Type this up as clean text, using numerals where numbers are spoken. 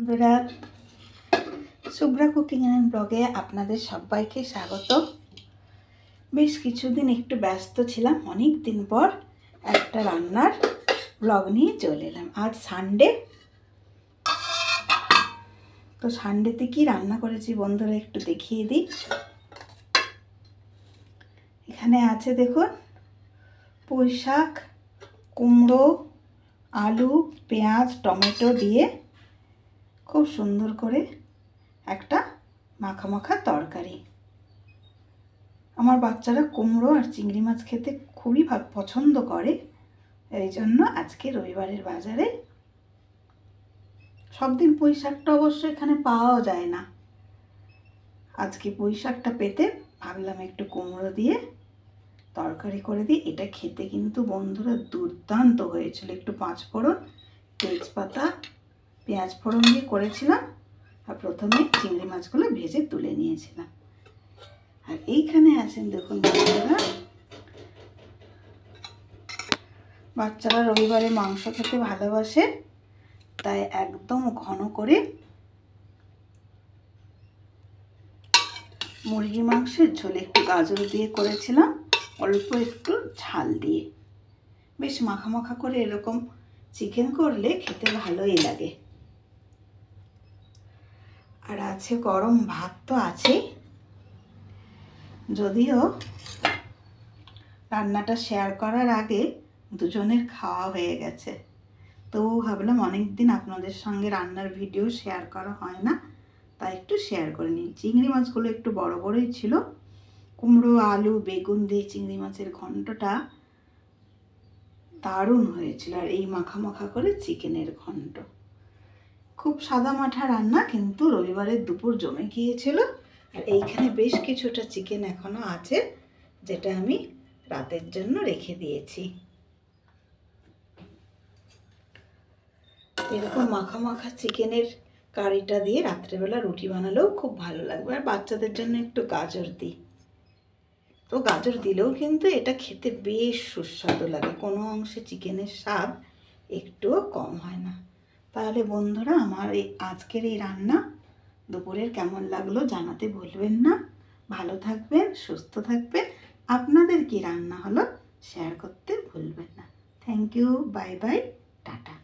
বন্ধুরা, Shubhra cooking and ব্লগে আপনাদের সবাইকে স্বাগত। বেশ কিছুদিন একটু ব্যস্ত ছিলাম, অনেক দিন পর একটা রান্নার ব্লগ নিয়ে চলে এলাম। আজ সানডে, তো সানডেতে কি রান্না করেছি বন্ধুরা একটু দেখিয়ে দিই। এখানে আছে দেখুন, পুঁই শাক, কুমড়ো, আলু, পেঁয়াজ, টমেটো দিয়ে খুব সুন্দর করে একটা মাখা মাখা তরকারি। আমার বাচ্চারা কুমড়ো আর চিংড়ি মাছ খেতে খুবই পছন্দ করে, এই জন্য আজকে রবিবারের বাজারে সব দিন পুঁই শাকটা অবশ্য এখানে পাওয়াও যায় না। আজকে পুঁই শাকটা পেতে ভাবলাম একটু কুমড়ো দিয়ে তরকারি করে দিই। এটা খেতে কিন্তু বন্ধুরা দুর্দান্ত হয়েছিল। একটু পাঁচফোড়ন, তেজপাতা, পেঁয়াজ ফোড়ন দিয়ে করেছিলাম। আর প্রথমে চিংড়ি মাছগুলো ভেজে তুলে নিয়েছিলাম। আর এইখানে আছেন দেখুন বন্ধুরা, বাচ্চারা রবিবারে মাংস খেতে ভালোবাসে, তাই একদম ঘন করে মুরগি মাংসের ঝোলে একটু গাজর দিয়ে করেছিলাম, অল্প একটু ঝাল দিয়ে। বেশ মাখা মাখা করে এরকম চিকেন করলে খেতে ভালোই লাগে। আর আছে গরম ভাত তো আছেই, যদিও রান্নাটা শেয়ার করার আগে দুজনের খাওয়া হয়ে গেছে, তবু ভাবলাম অনেক দিন আপনাদের সঙ্গে রান্নার ভিডিও শেয়ার করা হয় না, তাই একটু শেয়ার করে নিই। চিংড়ি মাছগুলো একটু বড় বড়ই ছিল। কুমড়ো, আলু, বেগুন দিয়ে চিংড়ি মাছের ঘন্টটা দারুণ হয়েছিল। আর এই মাখা মাখা করে চিকেনের ঘন্ট, খুব সাদা মাঠা রান্না, কিন্তু রবিবারের দুপুর জমে গিয়েছিল। আর এইখানে বেশ কিছুটা চিকেন এখনো আছে, যেটা আমি রাতের জন্য রেখে দিয়েছি। এরকম মাখা মাখা চিকেনের কারিটা দিয়ে রাত্রেবেলা রুটি বানালেও খুব ভালো লাগবে। আর বাচ্চাদের জন্য একটু গাজর দিই, তো গাজর দিলেও কিন্তু এটা খেতে বেশ সুস্বাদু লাগে। কোনো অংশে চিকেনের স্বাদ একটুও কম হয় না। তাহলে বন্ধুরা, আমার এই আজকের এই রান্না দুপুরের কেমন লাগলো জানাতে ভুলবেন না। ভালো থাকবেন, সুস্থ থাকবেন। আপনাদের কি রান্না হলো শেয়ার করতে ভুলবেন না। Thank you, bye bye, tata.